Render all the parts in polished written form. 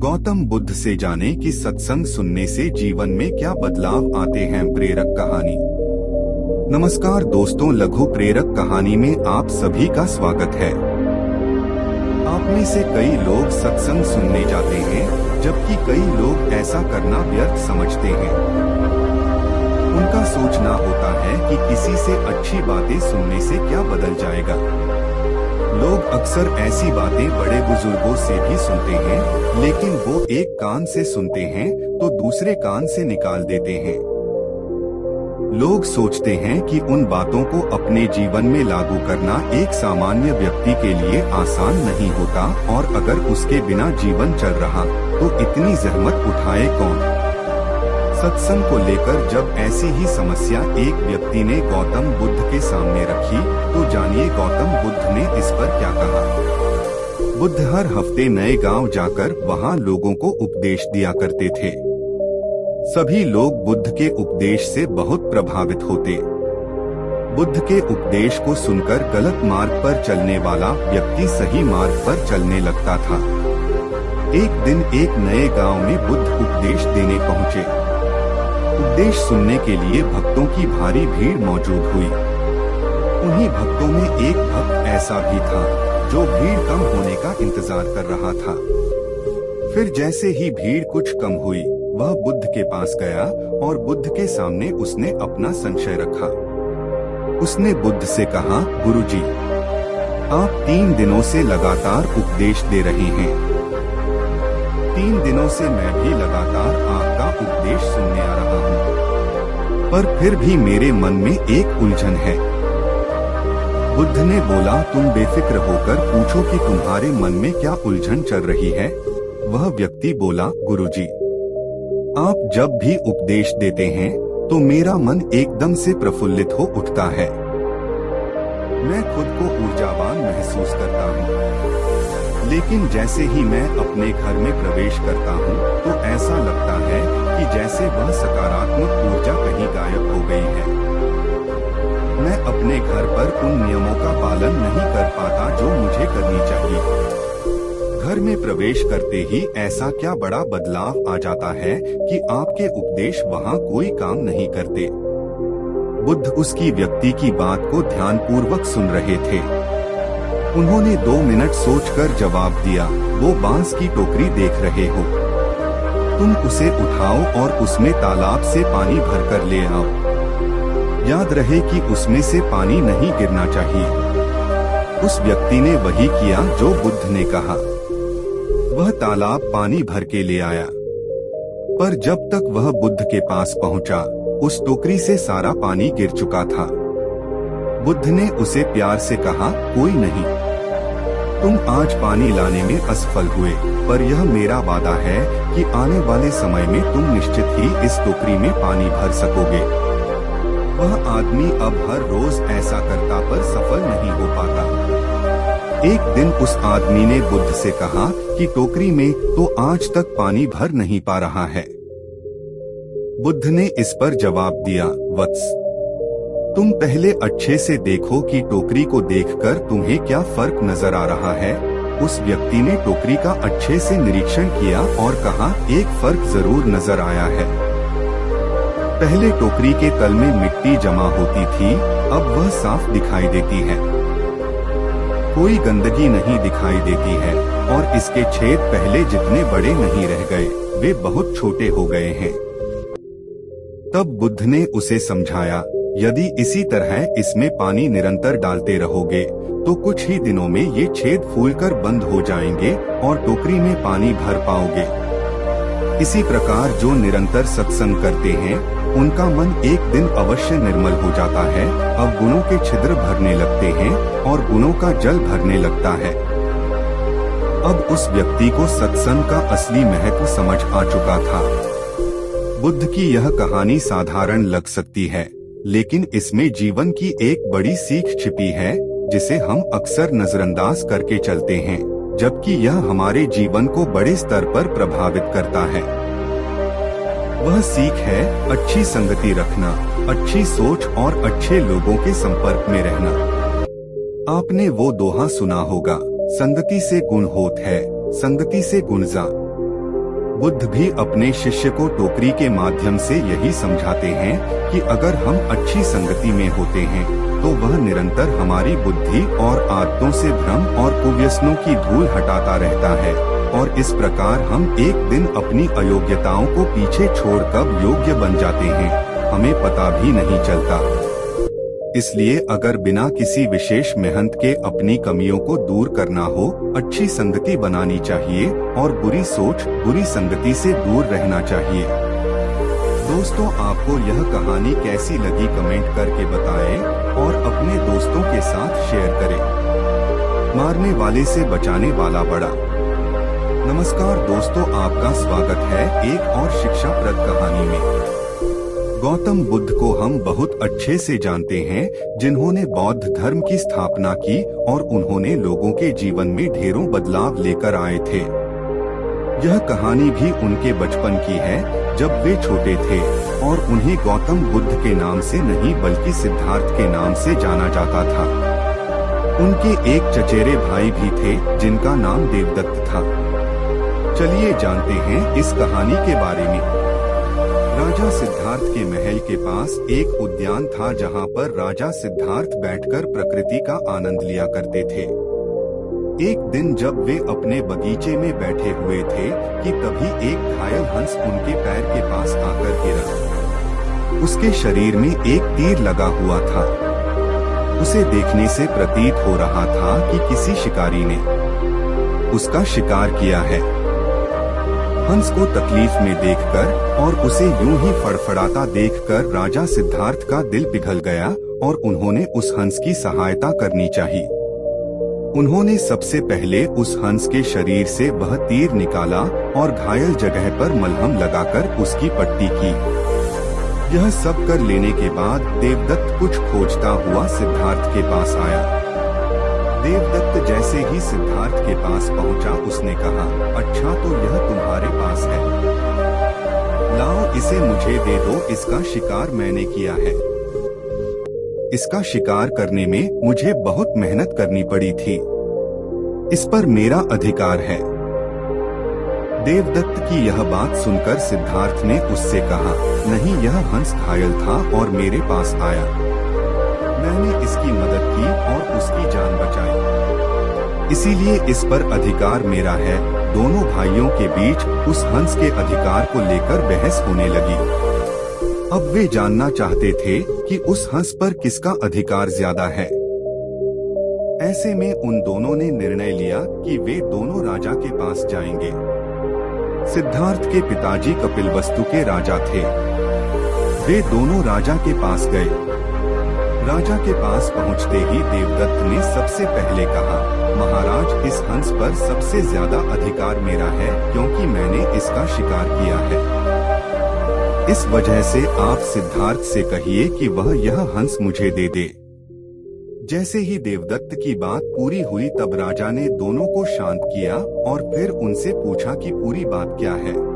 गौतम बुद्ध से जाने कि सत्संग सुनने से जीवन में क्या बदलाव आते हैं। प्रेरक कहानी। नमस्कार दोस्तों, लघु प्रेरक कहानी में आप सभी का स्वागत है। आप में से कई लोग सत्संग सुनने जाते हैं, जबकि कई लोग ऐसा करना व्यर्थ समझते हैं। उनका सोचना होता है कि किसी से अच्छी बातें सुनने से क्या बदल जाएगा। लोग अक्सर ऐसी बातें बड़े बुजुर्गों से भी सुनते हैं, लेकिन वो एक कान से सुनते हैं तो दूसरे कान से निकाल देते हैं। लोग सोचते हैं कि उन बातों को अपने जीवन में लागू करना एक सामान्य व्यक्ति के लिए आसान नहीं होता, और अगर उसके बिना जीवन चल रहा तो इतनी जहमत उठाए कौन। सत्संग को लेकर जब ऐसी ही समस्या एक व्यक्ति ने गौतम बुद्ध के सामने रखी, तो जानिए गौतम बुद्ध ने इस पर क्या कहा। बुद्ध हर हफ्ते नए गांव जाकर वहां लोगों को उपदेश दिया करते थे। सभी लोग बुद्ध के उपदेश से बहुत प्रभावित होते। बुद्ध के उपदेश को सुनकर गलत मार्ग पर चलने वाला व्यक्ति सही मार्ग पर चलने लगता था। एक दिन एक नए गांव में बुद्ध उपदेश देने पहुंचे। उपदेश सुनने के लिए भक्तों की भारी भीड़ मौजूद हुई। उन्हीं भक्तों में एक भक्त ऐसा भी था जो भीड़ कम होने का इंतजार कर रहा था। फिर जैसे ही भीड़ कुछ कम हुई, वह बुद्ध के पास गया और बुद्ध के सामने उसने अपना संशय रखा। उसने बुद्ध से कहा, गुरुजी, आप 3 दिनों से लगातार उपदेश दे रहे हैं। 3 दिनों से मैं भी लगातार आपका उपदेश सुनने आ रहा हूँ, पर फिर भी मेरे मन में एक उलझन है। बुद्ध ने बोला, तुम बेफिक्र होकर पूछो कि तुम्हारे मन में क्या उलझन चल रही है। वह व्यक्ति बोला, गुरुजी, आप जब भी उपदेश देते हैं तो मेरा मन एकदम से प्रफुल्लित हो उठता है। मैं खुद को ऊर्जावान महसूस करता हूँ, लेकिन जैसे ही मैं अपने घर में प्रवेश करता हूँ तो ऐसा लगता है कि जैसे वह सकारात्मक ऊर्जा कहीं गायब हो गई है। मैं अपने घर पर उन नियमों का पालन नहीं कर पाता जो मुझे करनी चाहिए। घर में प्रवेश करते ही ऐसा क्या बड़ा बदलाव आ जाता है कि आपके उपदेश वहाँ कोई काम नहीं करते। बुद्ध उसकी व्यक्ति की बात को ध्यानपूर्वक सुन रहे थे। उन्होंने 2 मिनट सोचकर जवाब दिया, वो बांस की टोकरी देख रहे हो, तुम उसे उठाओ और उसमें तालाब से पानी भरकर ले आओ। याद रहे कि उसमें से पानी नहीं गिरना चाहिए। उस व्यक्ति ने वही किया जो बुद्ध ने कहा। वह तालाब पानी भर के ले आया, पर जब तक वह बुद्ध के पास पहुंचा, उस टोकरी से सारा पानी गिर चुका था। बुद्ध ने उसे प्यार से कहा, कोई नहीं, तुम आज पानी लाने में असफल हुए, पर यह मेरा वादा है कि आने वाले समय में तुम निश्चित ही इस टोकरी में पानी भर सकोगे। वह आदमी अब हर रोज ऐसा करता पर सफल नहीं हो पाता। एक दिन उस आदमी ने बुद्ध से कहा कि टोकरी में तो आज तक पानी भर नहीं पा रहा है। बुद्ध ने इस पर जवाब दिया, वत्स, तुम पहले अच्छे से देखो कि टोकरी को देखकर तुम्हें क्या फर्क नजर आ रहा है। उस व्यक्ति ने टोकरी का अच्छे से निरीक्षण किया और कहा, एक फर्क जरूर नजर आया है। पहले टोकरी के तल में मिट्टी जमा होती थी, अब वह साफ दिखाई देती है। कोई गंदगी नहीं दिखाई देती है और इसके छेद पहले जितने बड़े नहीं रह गए, वे बहुत छोटे हो गए हैं। तब बुद्ध ने उसे समझाया, यदि इसी तरह इसमें पानी निरंतर डालते रहोगे तो कुछ ही दिनों में ये छेद फूलकर बंद हो जाएंगे और टोकरी में पानी भर पाओगे। इसी प्रकार जो निरंतर सत्संग करते हैं, उनका मन एक दिन अवश्य निर्मल हो जाता है। अब गुणों के छिद्र भरने लगते हैं और गुणों का जल भरने लगता है। अब उस व्यक्ति को सत्संग का असली महत्व समझ आ चुका था। बुद्ध की यह कहानी साधारण लग सकती है, लेकिन इसमें जीवन की एक बड़ी सीख छिपी है, जिसे हम अक्सर नजरअंदाज करके चलते हैं, जबकि यह हमारे जीवन को बड़े स्तर पर प्रभावित करता है। वह सीख है अच्छी संगति रखना, अच्छी सोच और अच्छे लोगों के संपर्क में रहना। आपने वो दोहा सुना होगा, संगति से गुण होत है, संगति से गुण जा। बुद्ध भी अपने शिष्य को टोकरी के माध्यम से यही समझाते हैं कि अगर हम अच्छी संगति में होते हैं तो वह निरंतर हमारी बुद्धि और आदतों से भ्रम और कुव्यसनों की धूल हटाता रहता है, और इस प्रकार हम एक दिन अपनी अयोग्यताओं को पीछे छोड़ कब योग्य बन जाते हैं हमें पता भी नहीं चलता। इसलिए अगर बिना किसी विशेष मेहनत के अपनी कमियों को दूर करना हो, अच्छी संगति बनानी चाहिए और बुरी सोच, बुरी संगति से दूर रहना चाहिए। दोस्तों, आपको यह कहानी कैसी लगी कमेंट करके बताएं और अपने दोस्तों के साथ शेयर करें। मारने वाले से बचाने वाला बड़ा। नमस्कार दोस्तों, आपका स्वागत है एक और शिक्षाप्रद कहानी में। गौतम बुद्ध को हम बहुत अच्छे से जानते हैं, जिन्होंने बौद्ध धर्म की स्थापना की और उन्होंने लोगों के जीवन में ढेरों बदलाव लेकर आए थे। यह कहानी भी उनके बचपन की है, जब वे छोटे थे और उन्हें गौतम बुद्ध के नाम से नहीं बल्कि सिद्धार्थ के नाम से जाना जाता था। उनके एक चचेरे भाई भी थे जिनका नाम देवदत्त था। चलिए जानते हैं इस कहानी के बारे में। राजा सिद्धार्थ के महल के पास एक उद्यान था, जहां पर राजा सिद्धार्थ बैठकर प्रकृति का आनंद लिया करते थे। एक दिन जब वे अपने बगीचे में बैठे हुए थे कि तभी एक घायल हंस उनके पैर के पास आकर गिरा। उसके शरीर में एक तीर लगा हुआ था। उसे देखने से प्रतीत हो रहा था कि किसी शिकारी ने उसका शिकार किया है। हंस को तकलीफ में देखकर और उसे यूं ही फड़फड़ाता देखकर राजा सिद्धार्थ का दिल पिघल गया और उन्होंने उस हंस की सहायता करनी चाहिए। उन्होंने सबसे पहले उस हंस के शरीर से वह तीर निकाला और घायल जगह पर मलहम लगाकर उसकी पट्टी की। यह सब कर लेने के बाद देवदत्त कुछ खोजता हुआ सिद्धार्थ के पास आया। देवदत्त जैसे ही सिद्धार्थ के पास पहुंचा, उसने कहा, अच्छा तो यह तुम्हारे पास है, लाओ इसे मुझे दे दो, इसका शिकार मैंने किया है। इसका शिकार करने में मुझे बहुत मेहनत करनी पड़ी थी, इस पर मेरा अधिकार है। देवदत्त की यह बात सुनकर सिद्धार्थ ने उससे कहा, नहीं, यह हंस घायल था और मेरे पास आया, मैंने इसकी मदद की और उसकी जान बचाई, इसीलिए इस पर अधिकार मेरा है। दोनों भाइयों के बीच उस हंस के अधिकार को लेकर बहस होने लगी। अब वे जानना चाहते थे कि उस हंस पर किसका अधिकार ज्यादा है। ऐसे में उन दोनों ने निर्णय लिया कि वे दोनों राजा के पास जाएंगे। सिद्धार्थ के पिताजी कपिलवस्तु के राजा थे। वे दोनों राजा के पास गए। राजा के पास पहुंचते ही देवदत्त ने सबसे पहले कहा, महाराज, इस हंस पर सबसे ज्यादा अधिकार मेरा है, क्योंकि मैंने इसका शिकार किया है। इस वजह से आप सिद्धार्थ से कहिए कि वह यह हंस मुझे दे दे। जैसे ही देवदत्त की बात पूरी हुई, तब राजा ने दोनों को शांत किया और फिर उनसे पूछा कि पूरी बात क्या है।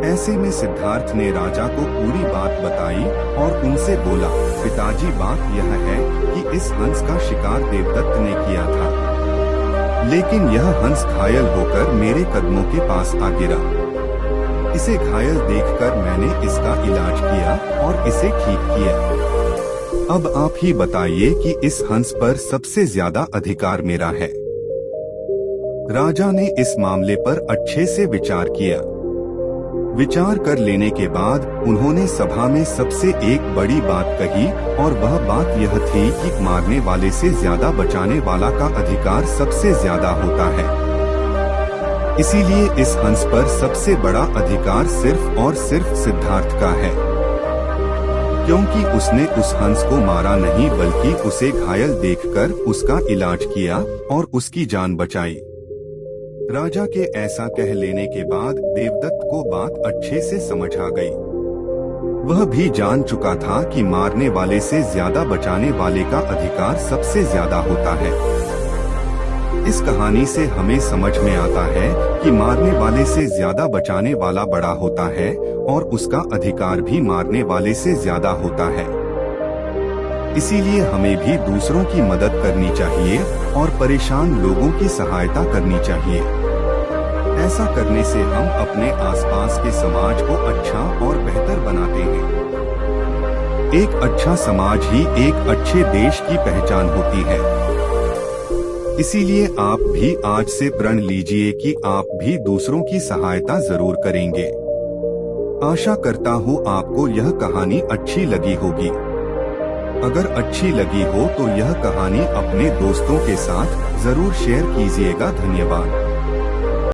ऐसे में सिद्धार्थ ने राजा को पूरी बात बताई और उनसे बोला, पिताजी, बात यह है कि इस हंस का शिकार देवदत्त ने किया था, लेकिन यह हंस घायल होकर मेरे कदमों के पास आ गिरा। इसे घायल देखकर मैंने इसका इलाज किया और इसे ठीक किया। अब आप ही बताइए कि इस हंस पर सबसे ज्यादा अधिकार मेरा है। राजा ने इस मामले पर अच्छे से विचार किया। विचार कर लेने के बाद उन्होंने सभा में सबसे एक बड़ी बात कही, और वह बात यह थी कि मारने वाले से ज्यादा बचाने वाला का अधिकार सबसे ज्यादा होता है। इसीलिए इस हंस पर सबसे बड़ा अधिकार सिर्फ और सिर्फ सिद्धार्थ का है, क्योंकि उसने उस हंस को मारा नहीं बल्कि उसे घायल देखकर उसका इलाज किया और उसकी जान बचाई। राजा के ऐसा कह लेने के बाद देवदत्त को बात अच्छे से समझ आ गई। वह भी जान चुका था कि मारने वाले से ज्यादा बचाने वाले का अधिकार सबसे ज्यादा होता है। इस कहानी से हमें समझ में आता है कि मारने वाले से ज्यादा बचाने वाला बड़ा होता है और उसका अधिकार भी मारने वाले से ज्यादा होता है। इसीलिए हमें भी दूसरों की मदद करनी चाहिए और परेशान लोगों की सहायता करनी चाहिए। ऐसा करने से हम अपने आसपास के समाज को अच्छा और बेहतर बनाते हैं। एक अच्छा समाज ही एक अच्छे देश की पहचान होती है। इसीलिए आप भी आज से प्रण लीजिए कि आप भी दूसरों की सहायता जरूर करेंगे। आशा करता हूँ आपको यह कहानी अच्छी लगी होगी। अगर अच्छी लगी हो तो यह कहानी अपने दोस्तों के साथ जरूर शेयर कीजिएगा। धन्यवाद।